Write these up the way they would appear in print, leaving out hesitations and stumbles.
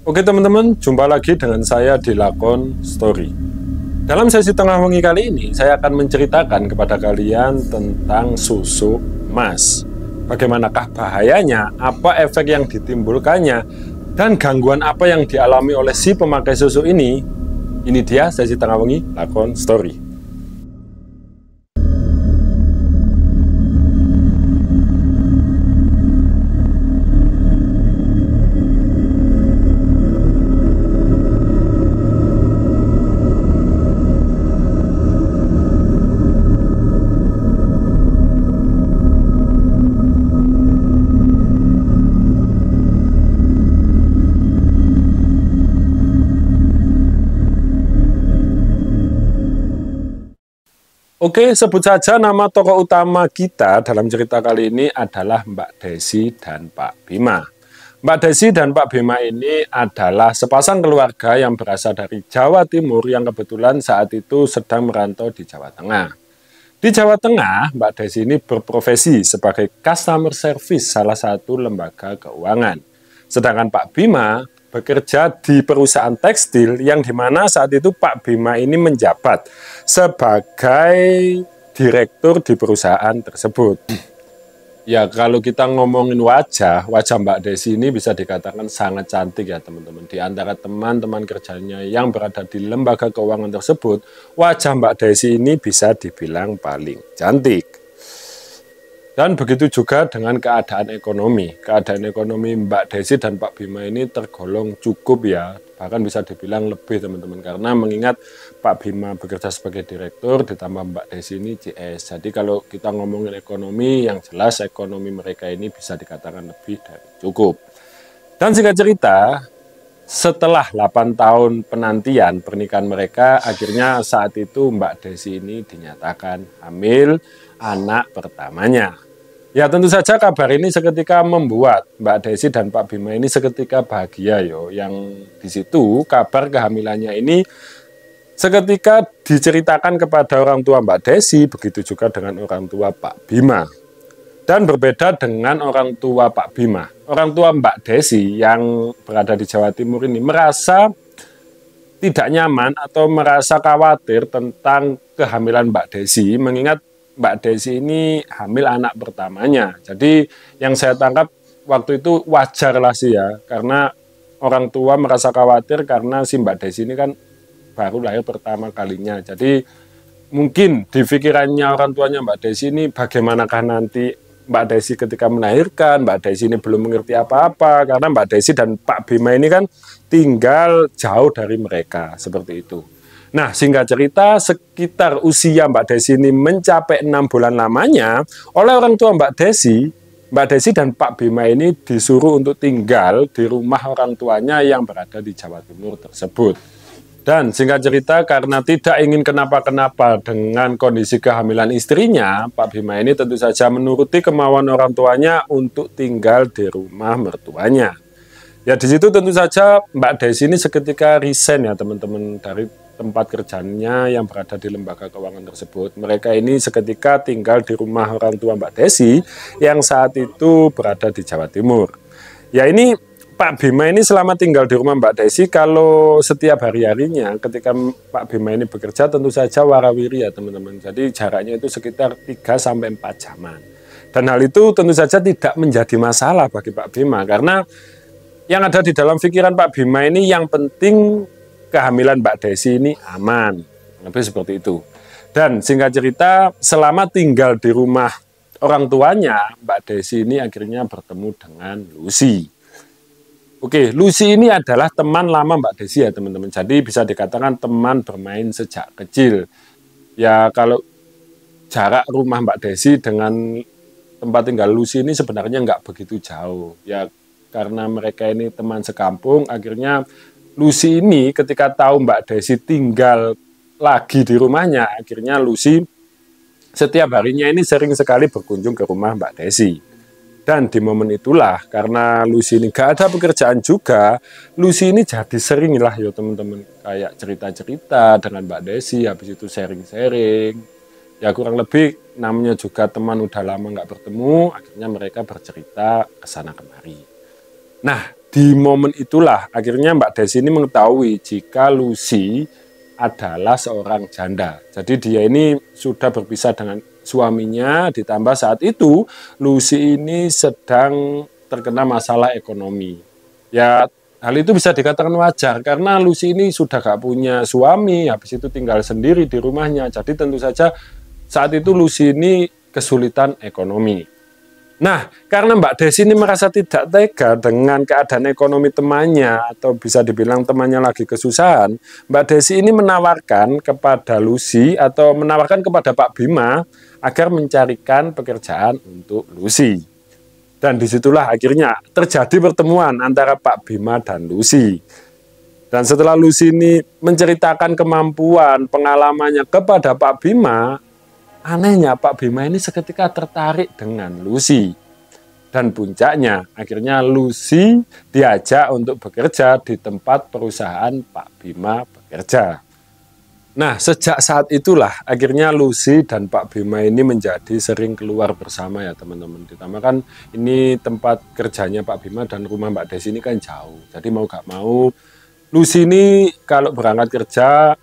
Oke teman-teman, jumpa lagi dengan saya di Lakon Story. Dalam sesi tengah wengi kali ini, saya akan menceritakan kepada kalian tentang susu emas. Bagaimanakah bahayanya, apa efek yang ditimbulkannya, dan gangguan apa yang dialami oleh si pemakai susu ini. Ini dia sesi tengah wengi Lakon Story. Oke, sebut saja nama tokoh utama kita dalam cerita kali ini adalah Mbak Desi dan Pak Bima. Mbak Desi dan Pak Bima ini adalah sepasang keluarga yang berasal dari Jawa Timur yang kebetulan saat itu sedang merantau di Jawa Tengah. Di Jawa Tengah, Mbak Desi ini berprofesi sebagai customer service salah satu lembaga keuangan. Sedangkan Pak Bima bekerja di perusahaan tekstil yang dimana saat itu Pak Bima ini menjabat sebagai direktur di perusahaan tersebut. Ya kalau kita ngomongin wajah Mbak Desi ini bisa dikatakan sangat cantik ya teman-teman. Di antara teman-teman kerjanya yang berada di lembaga keuangan tersebut, wajah Mbak Desi ini bisa dibilang paling cantik. Dan begitu juga dengan keadaan ekonomi. Keadaan ekonomi Mbak Desi dan Pak Bima ini tergolong cukup ya. Bahkan bisa dibilang lebih teman-teman. Karena mengingat Pak Bima bekerja sebagai direktur ditambah Mbak Desi ini CS. Jadi kalau kita ngomongin ekonomi, yang jelas ekonomi mereka ini bisa dikatakan lebih dari cukup. Dan singkat cerita, setelah 8 tahun penantian pernikahan mereka, akhirnya saat itu Mbak Desi ini dinyatakan hamil anak pertamanya. Ya tentu saja kabar ini seketika membuat Mbak Desi dan Pak Bima ini seketika bahagia yo. Yang di situ kabar kehamilannya ini seketika diceritakan kepada orang tua Mbak Desi, begitu juga dengan orang tua Pak Bima. Dan berbeda dengan orang tua Pak Bima. Orang tua Mbak Desi yang berada di Jawa Timur ini merasa tidak nyaman atau merasa khawatir tentang kehamilan Mbak Desi, mengingat Mbak Desi ini hamil anak pertamanya. Jadi yang saya tangkap waktu itu wajar lah sih ya, karena orang tua merasa khawatir karena si Mbak Desi ini kan baru lahir pertama kalinya. Jadi mungkin di pikirannya orang tuanya Mbak Desi ini bagaimanakah nanti Mbak Desi ketika melahirkan. Mbak Desi ini belum mengerti apa-apa karena Mbak Desi dan Pak Bima ini kan tinggal jauh dari mereka, seperti itu. Nah, singkat cerita, sekitar usia Mbak Desi ini mencapai 6 bulan lamanya, oleh orang tua Mbak Desi dan Pak Bima ini disuruh untuk tinggal di rumah orang tuanya yang berada di Jawa Timur tersebut. Dan singkat cerita, karena tidak ingin kenapa-kenapa dengan kondisi kehamilan istrinya, Pak Bima ini tentu saja menuruti kemauan orang tuanya untuk tinggal di rumah mertuanya. Ya di situ tentu saja Mbak Desi ini seketika resign ya teman-teman dari tempat kerjanya yang berada di lembaga keuangan tersebut. Mereka ini seketika tinggal di rumah orang tua Mbak Desi yang saat itu berada di Jawa Timur. Ya ini Pak Bima ini selama tinggal di rumah Mbak Desi, kalau setiap hari-harinya ketika Pak Bima ini bekerja tentu saja warawiri ya teman-teman. Jadi jaraknya itu sekitar 3-4 jaman. Dan hal itu tentu saja tidak menjadi masalah bagi Pak Bima karena yang ada di dalam pikiran Pak Bima ini yang penting kehamilan Mbak Desi ini aman, lebih seperti itu. Dan singkat cerita, selama tinggal di rumah orang tuanya, Mbak Desi ini akhirnya bertemu dengan Lucy. Oke, Lucy ini adalah teman lama Mbak Desi ya teman-teman. Jadi bisa dikatakan teman bermain sejak kecil. Ya kalau jarak rumah Mbak Desi dengan tempat tinggal Lucy ini sebenarnya nggak begitu jauh. Ya karena mereka ini teman sekampung, akhirnya Lucy ini ketika tahu Mbak Desi tinggal lagi di rumahnya, akhirnya Lucy setiap harinya ini sering sekali berkunjung ke rumah Mbak Desi. Dan di momen itulah, karena Lucy ini gak ada pekerjaan juga, Lucy ini jadi sering lah ya teman-teman, kayak cerita-cerita dengan Mbak Desi, habis itu sharing-sharing. Ya kurang lebih namanya juga teman udah lama nggak bertemu, akhirnya mereka bercerita kesana kemari. Nah, di momen itulah akhirnya Mbak Desi ini mengetahui jika Lucy adalah seorang janda. Jadi dia ini sudah berpisah dengan suaminya, ditambah saat itu Lucy ini sedang terkena masalah ekonomi. Ya, hal itu bisa dikatakan wajar karena Lucy ini sudah gak punya suami, habis itu tinggal sendiri di rumahnya. Jadi tentu saja saat itu Lucy ini kesulitan ekonomi. Nah, karena Mbak Desi ini merasa tidak tega dengan keadaan ekonomi temannya, atau bisa dibilang temannya lagi kesusahan, Mbak Desi ini menawarkan kepada Lucy, atau menawarkan kepada Pak Bima, agar mencarikan pekerjaan untuk Lucy. Dan disitulah akhirnya terjadi pertemuan antara Pak Bima dan Lucy. Dan setelah Lucy ini menceritakan kemampuan, pengalamannya kepada Pak Bima, anehnya Pak Bima ini seketika tertarik dengan Lucy. Dan puncaknya akhirnya Lucy diajak untuk bekerja di tempat perusahaan Pak Bima bekerja. Nah, sejak saat itulah akhirnya Lucy dan Pak Bima ini menjadi sering keluar bersama ya teman-teman. Ditambah kan ini tempat kerjanya Pak Bima dan rumah Mbak Desi ini kan jauh. Jadi mau gak mau Lucy ini kalau berangkat kerja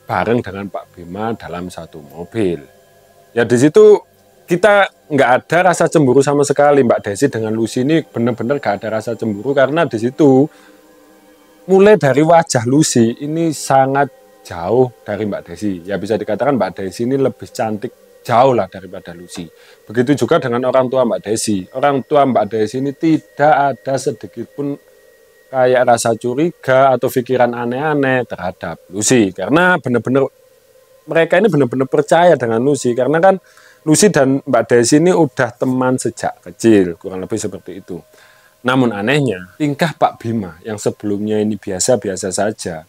bareng dengan Pak Bima dalam satu mobil. Ya di situ kita nggak ada rasa cemburu sama sekali. Mbak Desi dengan Lucy ini benar-benar nggak ada rasa cemburu karena di situ mulai dari wajah Lucy ini sangat jauh dari Mbak Desi. Ya bisa dikatakan Mbak Desi ini lebih cantik jauh lah daripada Lucy. Begitu juga dengan orang tua Mbak Desi. Orang tua Mbak Desi ini tidak ada sedikit pun kayak rasa curiga atau pikiran aneh-aneh terhadap Lucy. Karena benar-benar mereka ini benar-benar percaya dengan Lucy karena kan Lucy dan Mbak Desi ini udah teman sejak kecil, kurang lebih seperti itu. Namun anehnya, tingkah Pak Bima yang sebelumnya ini biasa-biasa saja,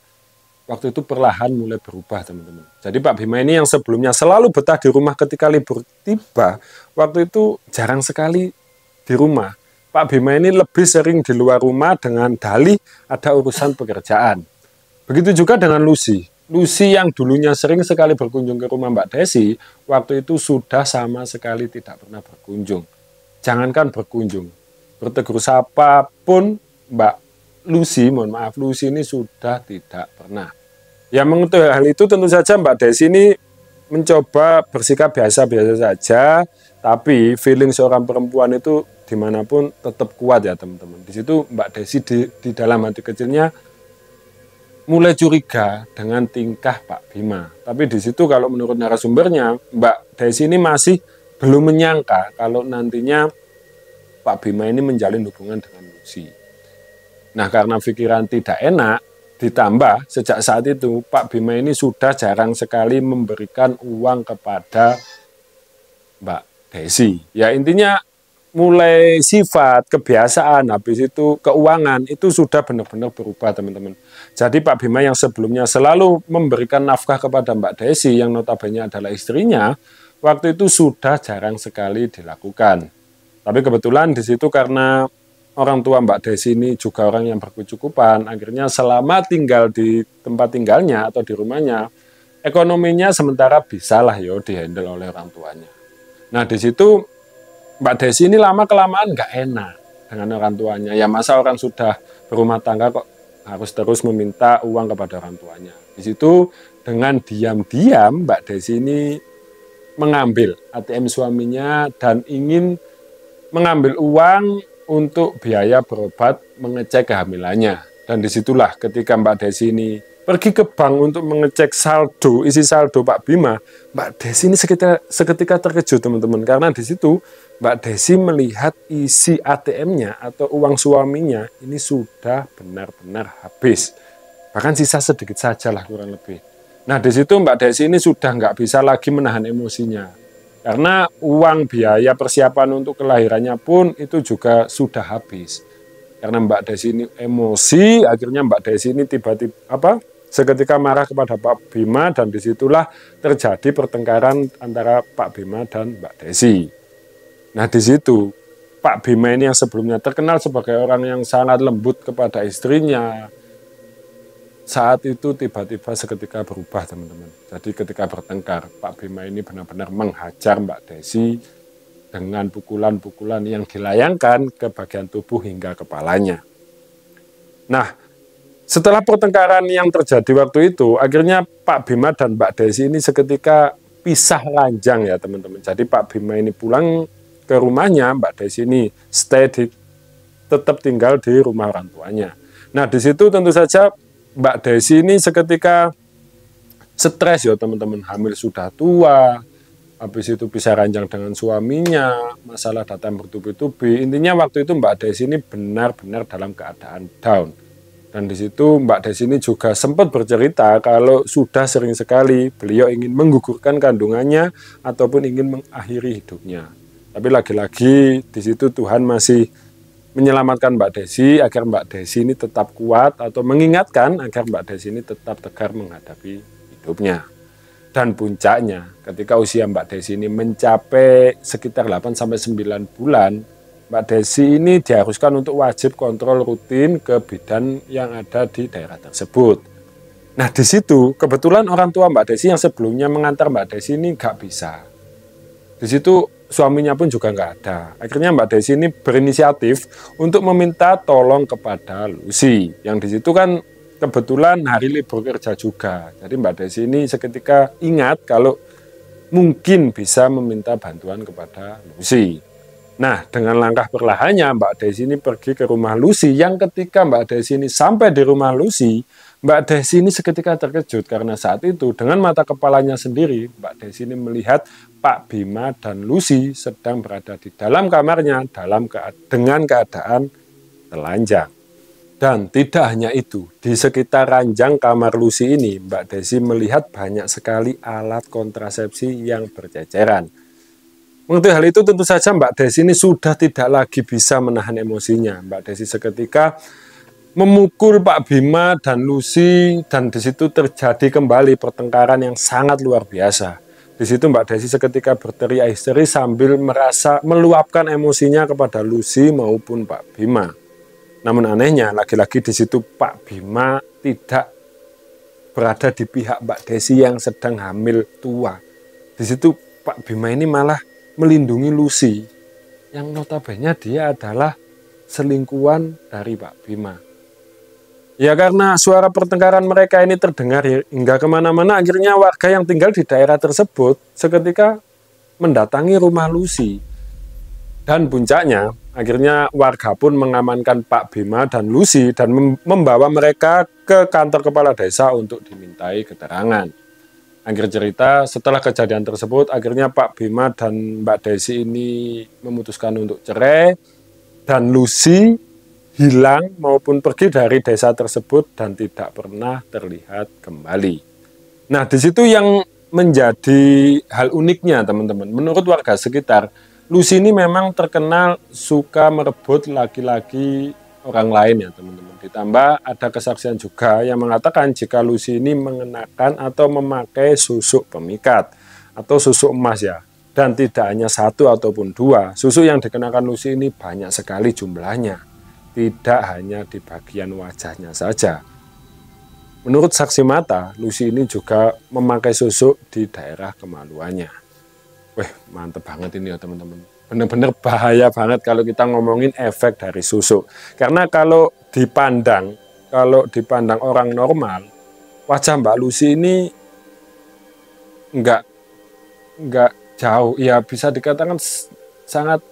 waktu itu perlahan mulai berubah teman-teman. Jadi Pak Bima ini yang sebelumnya selalu betah di rumah ketika libur tiba, waktu itu jarang sekali di rumah. Pak Bima ini lebih sering di luar rumah dengan dalih ada urusan pekerjaan. Begitu juga dengan Lucy. Lucy yang dulunya sering sekali berkunjung ke rumah Mbak Desi, waktu itu sudah sama sekali tidak pernah berkunjung. Jangankan berkunjung, bertegur sapa pun Mbak Lucy, mohon maaf, Lucy ini sudah tidak pernah. Ya mengetahui hal itu tentu saja Mbak Desi ini mencoba bersikap biasa-biasa saja, tapi feeling seorang perempuan itu dimanapun tetap kuat ya teman-teman. Di situ Mbak Desi di dalam hati kecilnya mulai curiga dengan tingkah Pak Bima. Tapi di situ kalau menurut narasumbernya, Mbak Desi ini masih belum menyangka kalau nantinya Pak Bima ini menjalin hubungan dengan Lucy. Nah karena pikiran tidak enak, ditambah sejak saat itu Pak Bima ini sudah jarang sekali memberikan uang kepada Mbak Desi. Ya intinya mulai sifat, kebiasaan, habis itu keuangan, itu sudah benar-benar berubah teman-teman. Jadi Pak Bima yang sebelumnya selalu memberikan nafkah kepada Mbak Desi, yang notabene adalah istrinya, waktu itu sudah jarang sekali dilakukan. Tapi kebetulan di situ karena orang tua Mbak Desi ini juga orang yang berkecukupan, akhirnya selama tinggal di tempat tinggalnya atau di rumahnya, ekonominya sementara bisalah yo dihandle oleh orang tuanya. Nah di situ Mbak Desi ini lama-kelamaan nggak enak dengan orang tuanya. Ya masa orang sudah berumah tangga kok harus terus meminta uang kepada orang tuanya. Di situ dengan diam-diam Mbak Desi ini mengambil ATM suaminya dan ingin mengambil uang untuk biaya berobat mengecek kehamilannya. Dan disitulah ketika Mbak Desi ini pergi ke bank untuk mengecek saldo, isi saldo Pak Bima, Mbak Desi ini seketika terkejut teman-teman. Karena di situ Mbak Desi melihat isi ATM-nya atau uang suaminya ini sudah benar-benar habis. Bahkan sisa sedikit saja lah kurang lebih. Nah di situ Mbak Desi ini sudah nggak bisa lagi menahan emosinya. Karena uang biaya persiapan untuk kelahirannya pun itu juga sudah habis. Karena Mbak Desi ini emosi, akhirnya Mbak Desi ini tiba-tiba seketika marah kepada Pak Bima dan disitulah terjadi pertengkaran antara Pak Bima dan Mbak Desi. Nah di situ Pak Bima ini yang sebelumnya terkenal sebagai orang yang sangat lembut kepada istrinya, saat itu tiba-tiba seketika berubah teman-teman. Jadi ketika bertengkar, Pak Bima ini benar-benar menghajar Mbak Desi dengan pukulan-pukulan yang dilayangkan ke bagian tubuh hingga kepalanya. Nah, setelah pertengkaran yang terjadi waktu itu, akhirnya Pak Bima dan Mbak Desi ini seketika pisah ranjang ya teman-teman. Jadi Pak Bima ini pulang ke rumahnya, Mbak Desi ini tetap tinggal di rumah orang tuanya. Nah, di situ tentu saja Mbak Desi ini seketika stres ya teman-teman, hamil sudah tua, habis itu pisah ranjang dengan suaminya, masalah datang bertubi-tubi. Intinya waktu itu Mbak Desi ini benar-benar dalam keadaan down. Dan di situ Mbak Desi ini juga sempat bercerita kalau sudah sering sekali beliau ingin menggugurkan kandungannya ataupun ingin mengakhiri hidupnya. Tapi lagi-lagi di situ Tuhan masih menyelamatkan Mbak Desi agar Mbak Desi ini tetap kuat atau mengingatkan agar Mbak Desi ini tetap tegar menghadapi hidupnya. Dan puncaknya ketika usia Mbak Desi ini mencapai sekitar 8-9 bulan, Mbak Desi ini diharuskan untuk wajib kontrol rutin ke bidan yang ada di daerah tersebut. Nah di situ kebetulan orang tua Mbak Desi yang sebelumnya mengantar Mbak Desi ini nggak bisa. Di situ suaminya pun juga nggak ada. Akhirnya Mbak Desi ini berinisiatif untuk meminta tolong kepada Lucy. Yang di situ kan kebetulan hari libur kerja juga. Jadi Mbak Desi ini seketika ingat kalau mungkin bisa meminta bantuan kepada Lucy. Nah, dengan langkah perlahannya Mbak Desi ini pergi ke rumah Lucy. Yang ketika Mbak Desi ini sampai di rumah Lucy, Mbak Desi ini seketika terkejut karena saat itu dengan mata kepalanya sendiri, Mbak Desi ini melihat Pak Bima dan Lucy sedang berada di dalam kamarnya dengan keadaan telanjang. Dan tidak hanya itu, di sekitar ranjang kamar Lucy ini, Mbak Desi melihat banyak sekali alat kontrasepsi yang berceceran. Mengetahui hal itu tentu saja Mbak Desi ini sudah tidak lagi bisa menahan emosinya. Mbak Desi seketika memukul Pak Bima dan Lucy dan di situ terjadi kembali pertengkaran yang sangat luar biasa. Di situ Mbak Desi seketika berteriak histeris sambil merasa meluapkan emosinya kepada Lucy maupun Pak Bima. Namun anehnya, lagi-lagi di situ Pak Bima tidak berada di pihak Mbak Desi yang sedang hamil tua. Di situ Pak Bima ini malah melindungi Lucy, yang notabene dia adalah selingkuhan dari Pak Bima. Ya karena suara pertengkaran mereka ini terdengar hingga kemana-mana, akhirnya warga yang tinggal di daerah tersebut seketika mendatangi rumah Lucy. Dan puncaknya, akhirnya warga pun mengamankan Pak Bima dan Lucy dan membawa mereka ke kantor kepala desa untuk dimintai keterangan. Akhir cerita, setelah kejadian tersebut, akhirnya Pak Bima dan Mbak Desi ini memutuskan untuk cerai dan Lucy hilang maupun pergi dari desa tersebut dan tidak pernah terlihat kembali. Nah, di situ yang menjadi hal uniknya, teman-teman. Menurut warga sekitar, Lucy ini memang terkenal suka merebut laki-laki orang lain ya teman-teman. Ditambah ada kesaksian juga yang mengatakan jika Lucy ini mengenakan atau memakai susuk pemikat atau susuk emas ya. Dan tidak hanya satu ataupun dua, susuk yang dikenakan Lucy ini banyak sekali jumlahnya. Tidak hanya di bagian wajahnya saja. Menurut saksi mata, Lucy ini juga memakai susuk di daerah kemaluannya. Wah, mantep banget ini ya teman-teman. Bener-bener bahaya banget kalau kita ngomongin efek dari susuk. Karena kalau dipandang orang normal, wajah Mbak Lucy ini nggak jauh, ya bisa dikatakan sangat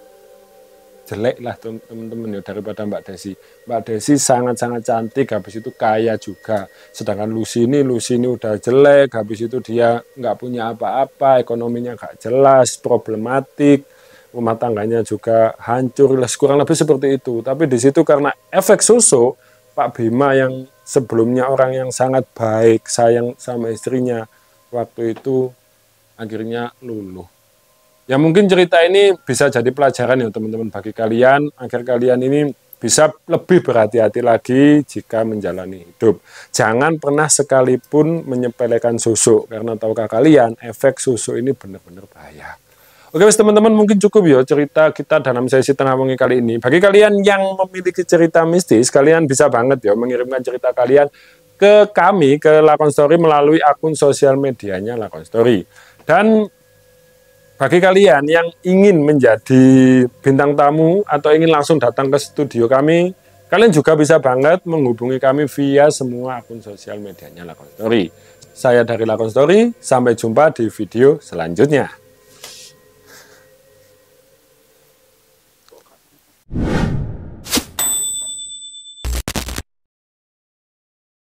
jelek lah teman-teman ya daripada Mbak Desi. Mbak Desi sangat-sangat cantik, habis itu kaya juga. Sedangkan Lucy ini udah jelek, habis itu dia nggak punya apa-apa, ekonominya nggak jelas, problematik, rumah tangganya juga hancur, kurang lebih seperti itu. Tapi di situ karena efek susuk, Pak Bima yang sebelumnya orang yang sangat baik, sayang sama istrinya, waktu itu akhirnya luluh. Ya mungkin cerita ini bisa jadi pelajaran ya teman-teman bagi kalian, agar kalian ini bisa lebih berhati-hati lagi jika menjalani hidup. Jangan pernah sekalipun menyepelekan susuk, karena tahukah kalian efek susuk ini benar-benar bahaya. Oke teman-teman, mungkin cukup ya cerita kita dalam sesi tengah wengi kali ini. Bagi kalian yang memiliki cerita mistis, kalian bisa banget ya mengirimkan cerita kalian ke kami, ke Lakon Story melalui akun sosial medianya Lakon Story. Dan bagi kalian yang ingin menjadi bintang tamu atau ingin langsung datang ke studio kami Kalian juga bisa banget menghubungi kami via semua akun sosial medianya Lakon Story. Saya dari Lakon Story, sampai jumpa di video selanjutnya.